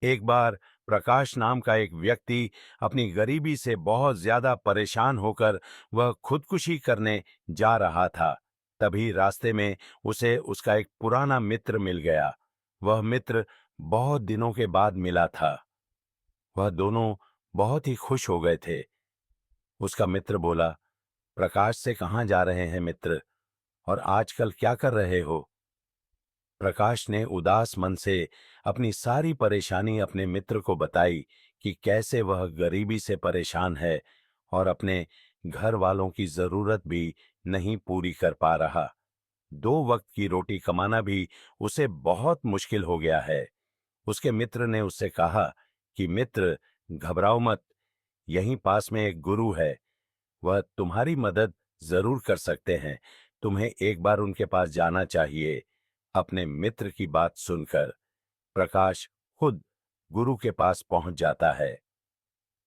एक बार प्रकाश नाम का एक व्यक्ति अपनी गरीबी से बहुत ज्यादा परेशान होकर वह खुदकुशी करने जा रहा था। तभी रास्ते में उसे उसका एक पुराना मित्र मिल गया। वह मित्र बहुत दिनों के बाद मिला था। वह दोनों बहुत ही खुश हो गए थे। उसका मित्र बोला, प्रकाश से कहाँ जा रहे हैं मित्र, और आजकल क्या कर रहे हो? प्रकाश ने उदास मन से अपनी सारी परेशानी अपने मित्र को बताई कि कैसे वह गरीबी से परेशान है और अपने घर वालों की जरूरत भी नहीं पूरी कर पा रहा। 2 वक्त की रोटी कमाना भी उसे बहुत मुश्किल हो गया है। उसके मित्र ने उससे कहा कि मित्र, घबराओ मत, यहीं पास में एक गुरु है, वह तुम्हारी मदद जरूर कर सकते हैं। तुम्हें एक बार उनके पास जाना चाहिए। अपने मित्र की बात सुनकर प्रकाश खुद गुरु के पास पहुंच जाता है।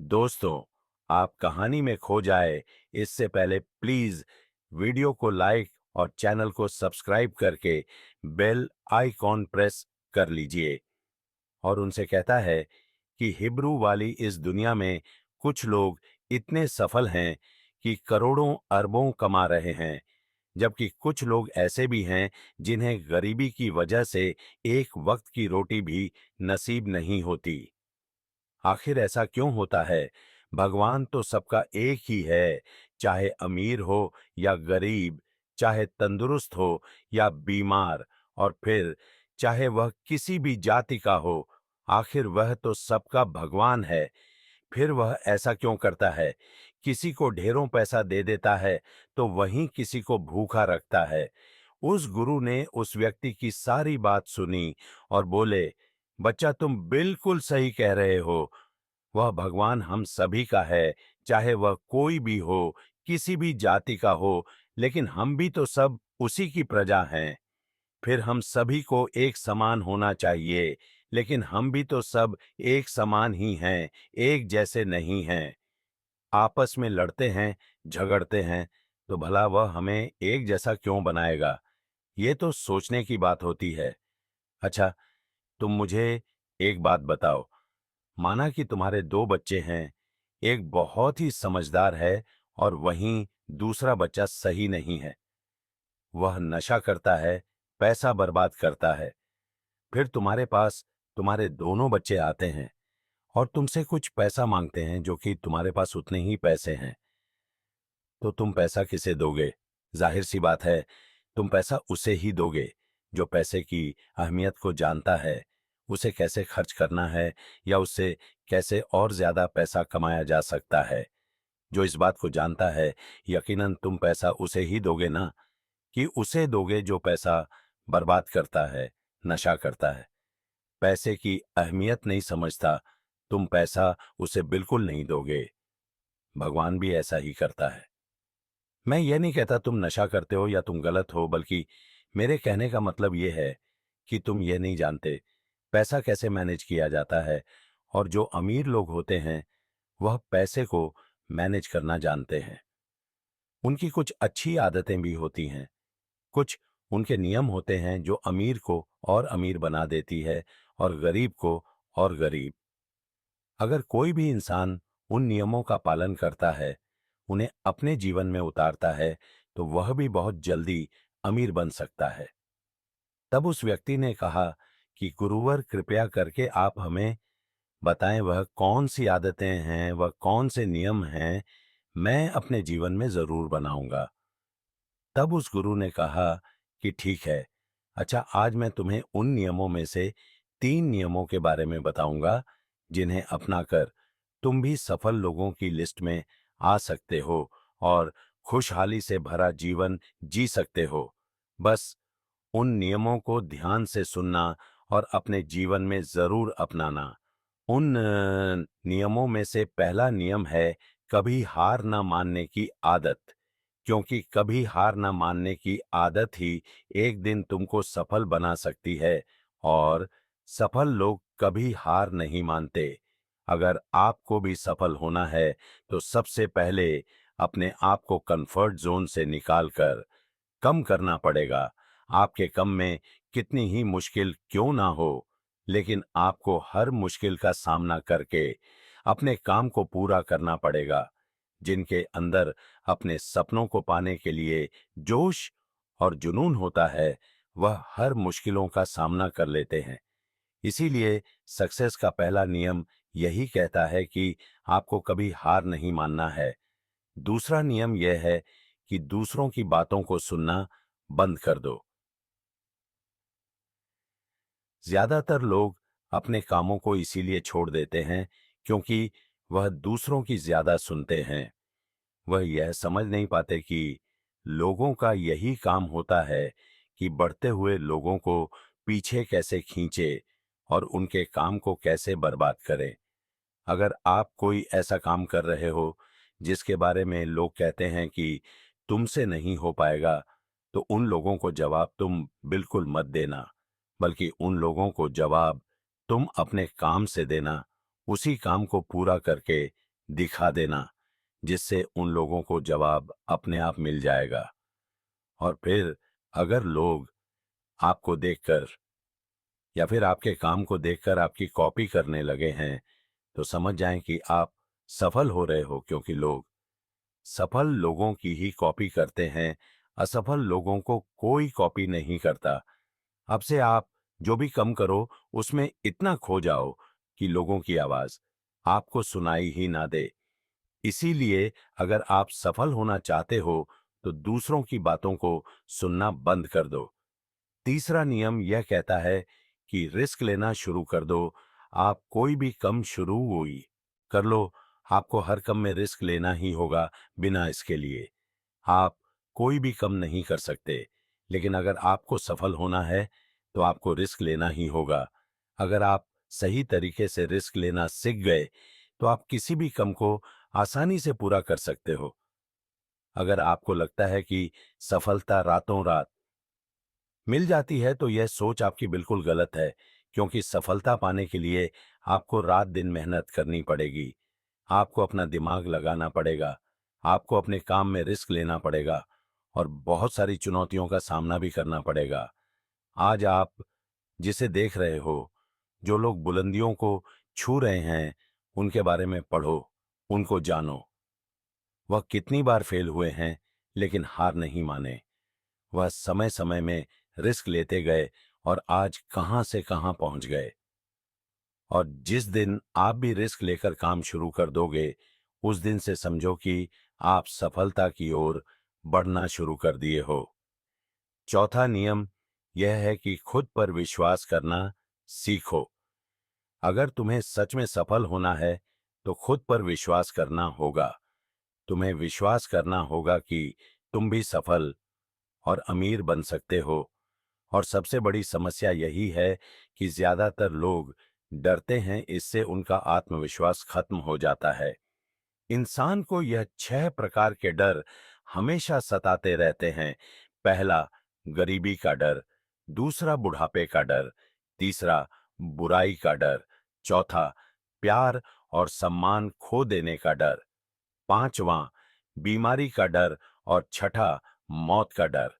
दोस्तों, आप कहानी में खो जाए इससे पहले प्लीज वीडियो को लाइक और चैनल को सब्सक्राइब करके बेल आइकॉन प्रेस कर लीजिए। और उनसे कहता है कि हिब्रू वाली इस दुनिया में कुछ लोग इतने सफल हैं कि करोड़ों अरबों कमा रहे हैं, जबकि कुछ लोग ऐसे भी हैं जिन्हें गरीबी की वजह से एक वक्त की रोटी भी नसीब नहीं होती। आखिर ऐसा क्यों होता है? भगवान तो सबका एक ही है, चाहे अमीर हो या गरीब, चाहे तंदुरुस्त हो या बीमार, और फिर चाहे वह किसी भी जाति का हो, आखिर वह तो सबका भगवान है। फिर वह ऐसा क्यों करता है? किसी को ढेरों पैसा दे देता है तो वहीं किसी को भूखा रखता है। उस गुरु ने उस व्यक्ति की सारी बात सुनी और बोले, बच्चा, तुम बिल्कुल सही कह रहे हो। वह भगवान हम सभी का है, चाहे वह कोई भी हो, किसी भी जाति का हो, लेकिन हम भी तो सब उसी की प्रजा हैं। फिर हम सभी को एक समान होना चाहिए, लेकिन हम भी तो सब एक समान ही हैं, एक जैसे नहीं हैं। आपस में लड़ते हैं, झगड़ते हैं, तो भला वह हमें एक जैसा क्यों बनाएगा? ये तो सोचने की बात होती है। अच्छा, तुम मुझे एक बात बताओ। माना कि तुम्हारे 2 बच्चे हैं, एक बहुत ही समझदार है और वहीं दूसरा बच्चा सही नहीं है। वह नशा करता है, पैसा बर्बाद करता है। फिर तुम्हारे पास तुम्हारे दोनों बच्चे आते हैं और तुमसे कुछ पैसा मांगते हैं, जो कि तुम्हारे पास उतने ही पैसे हैं। तो तुम पैसा किसे दोगे? जाहिर सी बात है, तुम पैसा उसे ही दोगे जो पैसे की अहमियत को जानता है, उसे कैसे खर्च करना है या उससे कैसे और ज्यादा पैसा कमाया जा सकता है। जो इस बात को जानता है, यकीनन तुम पैसा उसे ही दोगे ना, कि उसे दोगे जो पैसा बर्बाद करता है, नशा करता है, पैसे की अहमियत नहीं समझता। तुम पैसा उसे बिल्कुल नहीं दोगे। भगवान भी ऐसा ही करता है। मैं ये नहीं कहता तुम नशा करते हो या तुम गलत हो, बल्कि मेरे कहने का मतलब ये है कि तुम ये नहीं जानते पैसा कैसे मैनेज किया जाता है। और जो अमीर लोग होते हैं, वह पैसे को मैनेज करना जानते हैं। उनकी कुछ अच्छी आदतें भी होती हैं, कुछ उनके नियम होते हैं जो अमीर को और अमीर बना देती है और गरीब को और गरीब। अगर कोई भी इंसान उन नियमों का पालन करता है, उन्हें अपने जीवन में उतारता है, तो वह भी बहुत जल्दी अमीर बन सकता है। तब उस व्यक्ति ने कहा कि गुरुवर, कृपया करके आप हमें बताएं वह कौन सी आदतें हैं, वह कौन से नियम हैं, मैं अपने जीवन में जरूर बनाऊंगा। तब उस गुरु ने कहा कि ठीक है, अच्छा, आज मैं तुम्हें उन नियमों में से 3 नियमों के बारे में बताऊंगा जिन्हें अपनाकर तुम भी सफल लोगों की लिस्ट में आ सकते हो और खुशहाली से भरा जीवन जी सकते हो। बस उन नियमों को ध्यान से सुनना और अपने जीवन में जरूर अपनाना। उन नियमों में से पहला नियम है कभी हार ना मानने की आदत, क्योंकि कभी हार ना मानने की आदत ही एक दिन तुमको सफल बना सकती है। और सफल लोग कभी हार नहीं मानते। अगर आपको भी सफल होना है तो सबसे पहले अपने आप को कंफर्ट जोन से निकालकर कम करना पड़ेगा। आपके कम में कितनी ही मुश्किल क्यों ना हो, लेकिन आपको हर मुश्किल का सामना करके अपने काम को पूरा करना पड़ेगा। जिनके अंदर अपने सपनों को पाने के लिए जोश और जुनून होता है, वह हर मुश्किलों का सामना कर लेते हैं। इसीलिए सक्सेस का पहला नियम यही कहता है कि आपको कभी हार नहीं मानना है। दूसरा नियम यह है कि दूसरों की बातों को सुनना बंद कर दो। ज्यादातर लोग अपने कामों को इसीलिए छोड़ देते हैं क्योंकि वह दूसरों की ज्यादा सुनते हैं। वह यह समझ नहीं पाते कि लोगों का यही काम होता है कि बढ़ते हुए लोगों को पीछे कैसे खींचे और उनके काम को कैसे बर्बाद करें। अगर आप कोई ऐसा काम कर रहे हो जिसके बारे में लोग कहते हैं कि तुमसे नहीं हो पाएगा, तो उन लोगों को जवाब तुम बिल्कुल मत देना, बल्कि उन लोगों को जवाब तुम अपने काम से देना। उसी काम को पूरा करके दिखा देना, जिससे उन लोगों को जवाब अपने आप मिल जाएगा। और फिर अगर लोग आपको देखकर या फिर आपके काम को देखकर आपकी कॉपी करने लगे हैं, तो समझ जाएं कि आप सफल हो रहे हो, क्योंकि लोग सफल लोगों की ही कॉपी करते हैं। असफल लोगों को कोई कॉपी नहीं करता। अब से आप जो भी कम करो, उसमें इतना खो जाओ कि लोगों की आवाज आपको सुनाई ही ना दे। इसीलिए अगर आप सफल होना चाहते हो, तो दूसरों की बातों को सुनना बंद कर दो। तीसरा नियम यह कहता है कि रिस्क लेना शुरू कर दो। आप कोई भी कम शुरू हुई कर लो, आपको हर कम में रिस्क लेना ही होगा। बिना इसके लिए आप कोई भी कम नहीं कर सकते। लेकिन अगर आपको सफल होना है, तो आपको रिस्क लेना ही होगा। अगर आप सही तरीके से रिस्क लेना सीख गए, तो आप किसी भी कम को आसानी से पूरा कर सकते हो। अगर आपको लगता है कि सफलता रातों रात मिल जाती है, तो यह सोच आपकी बिल्कुल गलत है, क्योंकि सफलता पाने के लिए आपको रात दिन मेहनत करनी पड़ेगी। आपको अपना दिमाग लगाना पड़ेगा, आपको अपने काम में रिस्क लेना पड़ेगा और बहुत सारी चुनौतियों का सामना भी करना पड़ेगा। आज आप जिसे देख रहे हो, जो लोग बुलंदियों को छू रहे हैं, उनके बारे में पढ़ो, उनको जानो। वह कितनी बार फेल हुए हैं, लेकिन हार नहीं माने। वह समय समय में रिस्क लेते गए और आज कहां से कहां पहुंच गए। और जिस दिन आप भी रिस्क लेकर काम शुरू कर दोगे, उस दिन से समझो कि आप सफलता की ओर बढ़ना शुरू कर दिए हो। चौथा नियम यह है कि खुद पर विश्वास करना सीखो। अगर तुम्हें सच में सफल होना है, तो खुद पर विश्वास करना होगा। तुम्हें विश्वास करना होगा कि तुम भी सफल और अमीर बन सकते हो। और सबसे बड़ी समस्या यही है कि ज्यादातर लोग डरते हैं, इससे उनका आत्मविश्वास खत्म हो जाता है। इंसान को यह 6 प्रकार के डर हमेशा सताते रहते हैं। पहला, गरीबी का डर। दूसरा, बुढ़ापे का डर। तीसरा, बुराई का डर। चौथा, प्यार और सम्मान खो देने का डर। पांचवा, बीमारी का डर। और छठा, मौत का डर।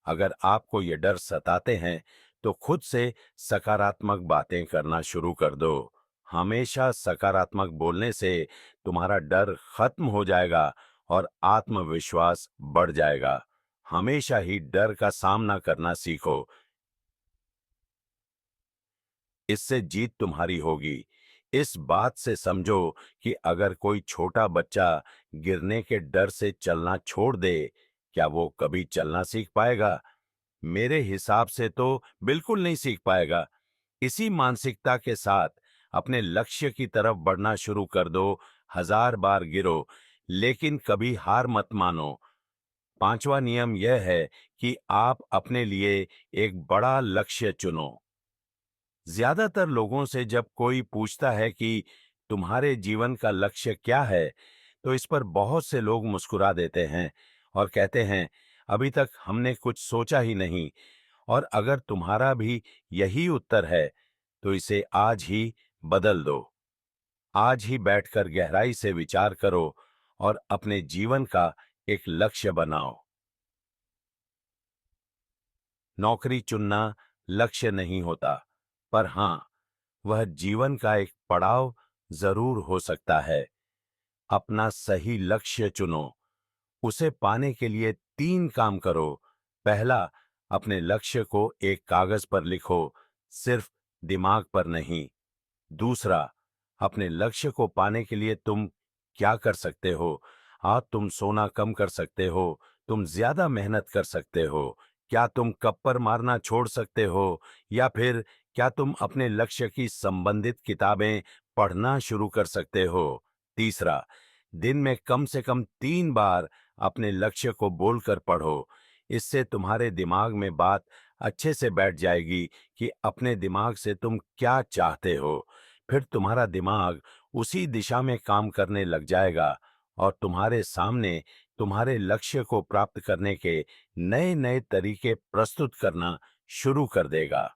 अगर आपको ये डर सताते हैं, तो खुद से सकारात्मक बातें करना शुरू कर दो। हमेशा सकारात्मक बोलने से तुम्हारा डर खत्म हो जाएगा और आत्मविश्वास बढ़ जाएगा। हमेशा ही डर का सामना करना सीखो, इससे जीत तुम्हारी होगी। इस बात से समझो कि अगर कोई छोटा बच्चा गिरने के डर से चलना छोड़ दे, क्या वो कभी चलना सीख पाएगा? मेरे हिसाब से तो बिल्कुल नहीं सीख पाएगा। इसी मानसिकता के साथ अपने लक्ष्य की तरफ बढ़ना शुरू कर दो। 1000 बार गिरो, लेकिन कभी हार मत मानो। पांचवा नियम यह है कि आप अपने लिए एक बड़ा लक्ष्य चुनो। ज्यादातर लोगों से जब कोई पूछता है कि तुम्हारे जीवन का लक्ष्य क्या है, तो इस पर बहुत से लोग मुस्कुरा देते हैं और कहते हैं, अभी तक हमने कुछ सोचा ही नहीं। और अगर तुम्हारा भी यही उत्तर है, तो इसे आज ही बदल दो। आज ही बैठकर गहराई से विचार करो और अपने जीवन का एक लक्ष्य बनाओ। नौकरी चुनना लक्ष्य नहीं होता, पर हां, वह जीवन का एक पड़ाव जरूर हो सकता है। अपना सही लक्ष्य चुनो। उसे पाने के लिए 3 काम करो। पहला, अपने लक्ष्य को एक कागज पर लिखो, सिर्फ दिमाग पर नहीं। दूसरा, अपने लक्ष्य को पाने के लिए तुम क्या कर सकते हो? हाँ, तुम सोना कम कर सकते हो, तुम ज्यादा मेहनत कर सकते हो, क्या तुम कप मारना छोड़ सकते हो, या फिर क्या तुम अपने लक्ष्य की संबंधित किताबें पढ़ना शुरू कर सकते हो? तीसरा, दिन में कम से कम 3 बार अपने लक्ष्य को बोलकर पढ़ो। इससे तुम्हारे दिमाग में बात अच्छे से बैठ जाएगी कि अपने दिमाग से तुम क्या चाहते हो। फिर तुम्हारा दिमाग उसी दिशा में काम करने लग जाएगा और तुम्हारे सामने तुम्हारे लक्ष्य को प्राप्त करने के नए नए तरीके प्रस्तुत करना शुरू कर देगा।